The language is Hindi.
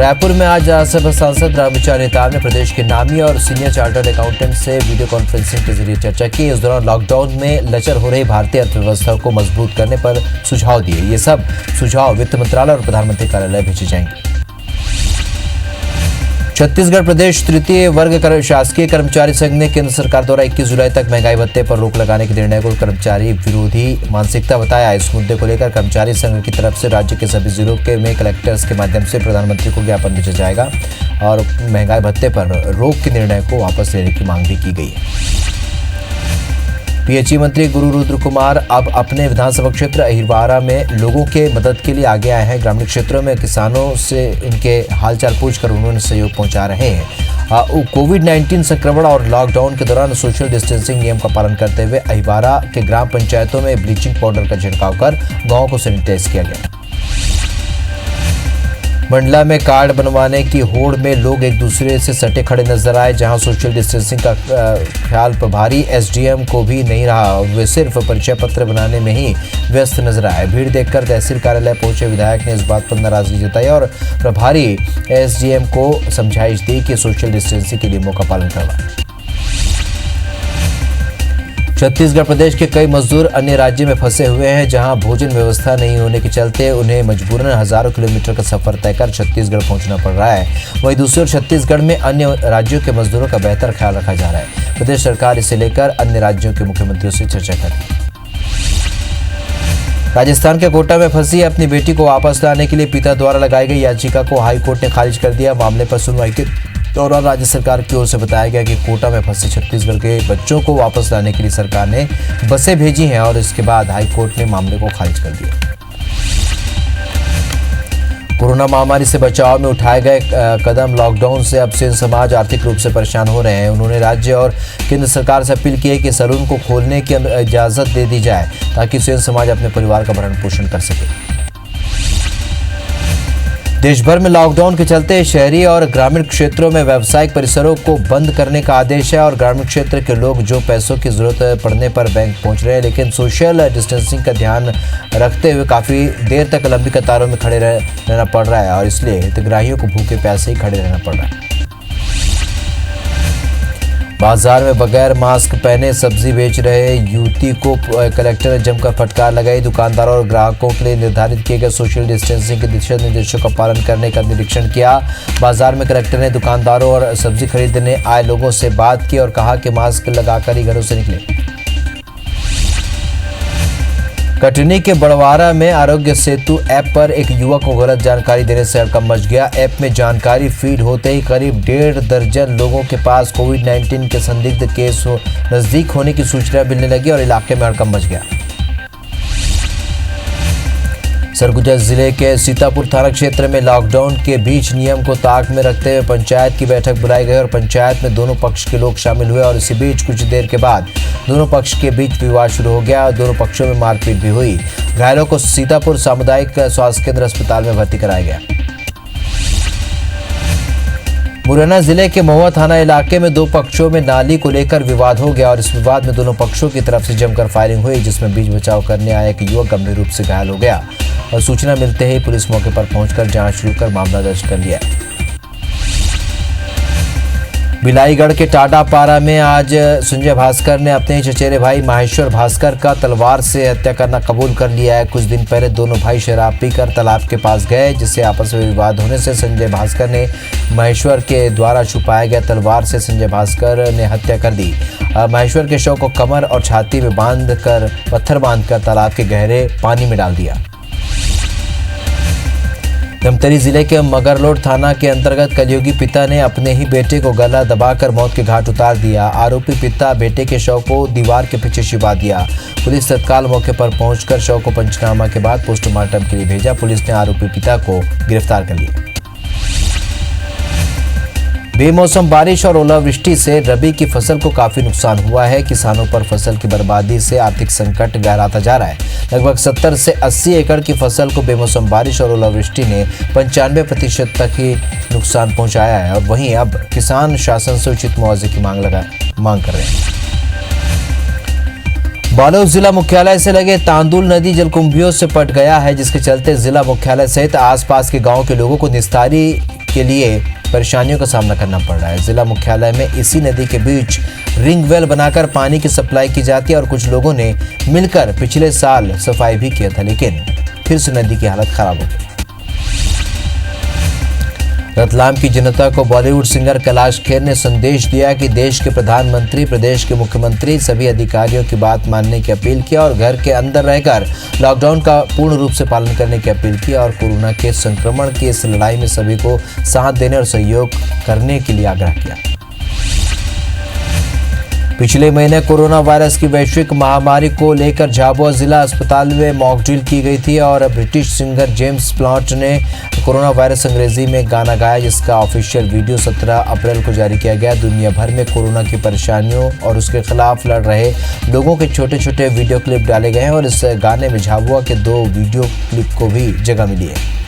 रायपुर में आज राज्यसभा सांसद रामविचार नेताम ने प्रदेश के नामी और सीनियर चार्टर्ड अकाउंटेंट से वीडियो कॉन्फ्रेंसिंग के जरिए चर्चा की। इस दौरान लॉकडाउन में लचर हो रही भारतीय अर्थव्यवस्था को मजबूत करने पर सुझाव दिए। ये सब सुझाव वित्त मंत्रालय और प्रधानमंत्री कार्यालय भेजे जाएंगे। छत्तीसगढ़ प्रदेश तृतीय वर्ग शासकीय कर्मचारी संघ ने केंद्र सरकार द्वारा 21 जुलाई तक महंगाई भत्ते पर रोक लगाने के निर्णय को कर्मचारी विरोधी मानसिकता बताया। इस मुद्दे को लेकर कर्मचारी संघ की तरफ से राज्य के सभी जिलों में कलेक्टर्स के माध्यम से प्रधानमंत्री को ज्ञापन भेजा जाएगा और महंगाई भत्ते पर रोक के निर्णय को वापस लेने की मांग भी की गई है। पीएचई मंत्री गुरु रुद्र कुमार अब अपने विधानसभा क्षेत्र अहिरवारा में लोगों के मदद के लिए आगे आए हैं। ग्रामीण क्षेत्रों में किसानों से उनके हालचाल पूछकर उन्होंने सहयोग पहुंचा रहे हैं। कोविड-19 संक्रमण और लॉकडाउन के दौरान सोशल डिस्टेंसिंग नियम का पालन करते हुए अहिरवारा के ग्राम पंचायतों में ब्लीचिंग पाउडर का छिड़काव कर गांवों को सैनिटाइज किया गया। मंडला में कार्ड बनवाने की होड़ में लोग एक दूसरे से सटे खड़े नजर आए। जहां सोशल डिस्टेंसिंग का ख्याल प्रभारी एसडीएम को भी नहीं रहा, वे सिर्फ परिचय पत्र बनाने में ही व्यस्त नजर आए। भीड़ देखकर तहसील कार्यालय पहुंचे विधायक ने इस बात पर नाराजगी जताई और प्रभारी एसडीएम को समझाइश दी कि सोशल डिस्टेंसिंग के नियमों का पालन करवाएं। छत्तीसगढ़ प्रदेश के कई मजदूर अन्य राज्य में फंसे हुए हैं, जहां भोजन व्यवस्था नहीं होने के चलते उन्हें मजबूरन हजारों किलोमीटर का सफर तय कर छत्तीसगढ़ पहुंचना पड़ रहा है। वहीं दूसरी ओर छत्तीसगढ़ में अन्य राज्यों के मजदूरों का बेहतर ख्याल रखा जा रहा है। प्रदेश सरकार इसे लेकर अन्य राज्यों के मुख्यमंत्रियों से चर्चा कर रही है। राजस्थान के कोटा में फंसी अपनी बेटी को वापस लाने के लिए पिता द्वारा लगाई गई याचिका को हाईकोर्ट ने खारिज कर दिया। मामले पर सुनवाई के दौरान राज्य सरकार की ओर से बताया गया कि कोटा में फंसे छत्तीसगढ़ के बच्चों को वापस लाने के लिए सरकार ने बसें भेजी हैं और इसके बाद हाईकोर्ट ने मामले को खारिज कर दिया। कोरोना महामारी से बचाव में उठाए गए कदम, लॉकडाउन से अब सेन समाज आर्थिक रूप से परेशान हो रहे हैं। उन्होंने राज्य और केंद्र सरकार से अपील की है कि सैलून को खोलने की इजाजत दे दी जाए ताकि सेन समाज अपने परिवार का भरण पोषण कर सके। देश भर में लॉकडाउन के चलते शहरी और ग्रामीण क्षेत्रों में व्यावसायिक परिसरों को बंद करने का आदेश है और ग्रामीण क्षेत्र के लोग जो पैसों की जरूरत पड़ने पर बैंक पहुंच रहे हैं, लेकिन सोशल डिस्टेंसिंग का ध्यान रखते हुए काफी देर तक लंबी कतारों में खड़े रहना पड़ रहा है और इसलिए हितग्राहियों को भूखे प्यासे ही खड़े रहना पड़ रहा है। बाजार में बगैर मास्क पहने सब्जी बेच रहे युवती को कलेक्टर ने जमकर फटकार लगाई। दुकानदारों और ग्राहकों के लिए निर्धारित किए गए सोशल डिस्टेंसिंग के दिशा निर्देशों का पालन करने का निरीक्षण किया। बाजार में कलेक्टर ने दुकानदारों और सब्जी खरीदने आए लोगों से बात की और कहा कि मास्क लगाकर ही घरों से निकले। कटनी के बड़वारा में आरोग्य सेतु ऐप पर एक युवक को गलत जानकारी देने से हड़कंप मच गया। ऐप में जानकारी फीड होते ही करीब 1.5 दर्जन लोगों के पास कोविड-19 के संदिग्ध केस नजदीक होने की सूचना मिलने लगी और इलाके में हड़कंप मच गया। सरगुजा जिले के सीतापुर थाना क्षेत्र में लॉकडाउन के बीच नियम को ताक में रखते हुए पंचायत की बैठक बुलाई गई और पंचायत में दोनों पक्ष के लोग शामिल हुए और इसी बीच कुछ देर के बाद दोनों पक्ष के बीच विवाद शुरू हो गया और दोनों पक्षों में मारपीट भी हुई। घायलों को सीतापुर सामुदायिक स्वास्थ्य केंद्र अस्पताल में भर्ती कराया गया। मुरैना जिले के महुआ थाना इलाके में दो पक्षों में नाली को लेकर विवाद हो गया और इस विवाद में दोनों पक्षों की तरफ से जमकर फायरिंग हुई, जिसमें बीच बचाव करने आया एक युवक गंभीर रूप से घायल हो गया और सूचना मिलते ही पुलिस मौके पर पहुंचकर जांच शुरू कर मामला दर्ज कर लिया। बिलाईगढ़ के टाटापारा में आज संजय भास्कर ने अपने चचेरे भाई माहेश्वर भास्कर का तलवार से हत्या करना कबूल कर लिया है। कुछ दिन पहले दोनों भाई शराब पीकर तालाब के पास गए, जिससे आपस में विवाद होने से संजय भास्कर ने महेश्वर के द्वारा छुपाया गया तलवार से संजय भास्कर ने हत्या कर दी। महेश्वर के शव को कमर और छाती में पत्थर बांधकर तालाब के गहरे पानी में डाल दिया। धमतरी जिले के मगरलोड थाना के अंतर्गत कलयुगी पिता ने अपने ही बेटे को गला दबाकर मौत के घाट उतार दिया। आरोपी पिता बेटे के शव को दीवार के पीछे छिपा दिया। पुलिस तत्काल मौके पर पहुंचकर शव को पंचनामा के बाद पोस्टमार्टम के लिए भेजा। पुलिस ने आरोपी पिता को गिरफ्तार कर लिया। बेमौसम बारिश और ओलावृष्टि से रबी की फसल को काफी नुकसान हुआ है। किसानों पर फसल की बर्बादी से आर्थिक संकट गहराता जा रहा है। लगभग 70 से 80 एकड़ की फसल को बेमौसम बारिश और ओलावृष्टि ने 95% तक ही नुकसान पहुंचाया है और वहीं अब किसान शासन से उचित मुआवजे की मांग कर रहे हैं। बालोद जिला मुख्यालय से लगे तांदुल नदी जलकुंभियों से पट गया है, जिसके चलते जिला मुख्यालय सहित आसपास के गांव के लोगों को निस्तारी के लिए परेशानियों का सामना करना पड़ रहा है। जिला मुख्यालय में इसी नदी के बीच रिंग वेल बनाकर पानी की सप्लाई की जाती है और कुछ लोगों ने मिलकर पिछले साल सफाई भी किया था, लेकिन फिर से नदी की हालत खराब हो गई। रतलाम की जनता को बॉलीवुड सिंगर कैलाश खेर ने संदेश दिया कि देश के प्रधानमंत्री, प्रदेश के मुख्यमंत्री सभी अधिकारियों की बात मानने की अपील किया और घर के अंदर रहकर लॉकडाउन का पूर्ण रूप से पालन करने की अपील की और कोरोना के संक्रमण की इस लड़ाई में सभी को साथ देने और सहयोग करने के लिए आग्रह किया। पिछले महीने कोरोना वायरस की वैश्विक महामारी को लेकर झाबुआ जिला अस्पताल में मॉकड्रिल की गई थी और ब्रिटिश सिंगर जेम्स ब्लॉन्ट ने कोरोना वायरस अंग्रेजी में गाना गाया, जिसका ऑफिशियल वीडियो 17 अप्रैल को जारी किया गया। दुनिया भर में कोरोना की परेशानियों और उसके खिलाफ लड़ रहे लोगों के छोटे छोटे वीडियो क्लिप डाले गए हैं और इस गाने में झाबुआ के 2 वीडियो क्लिप को भी जगह मिली है।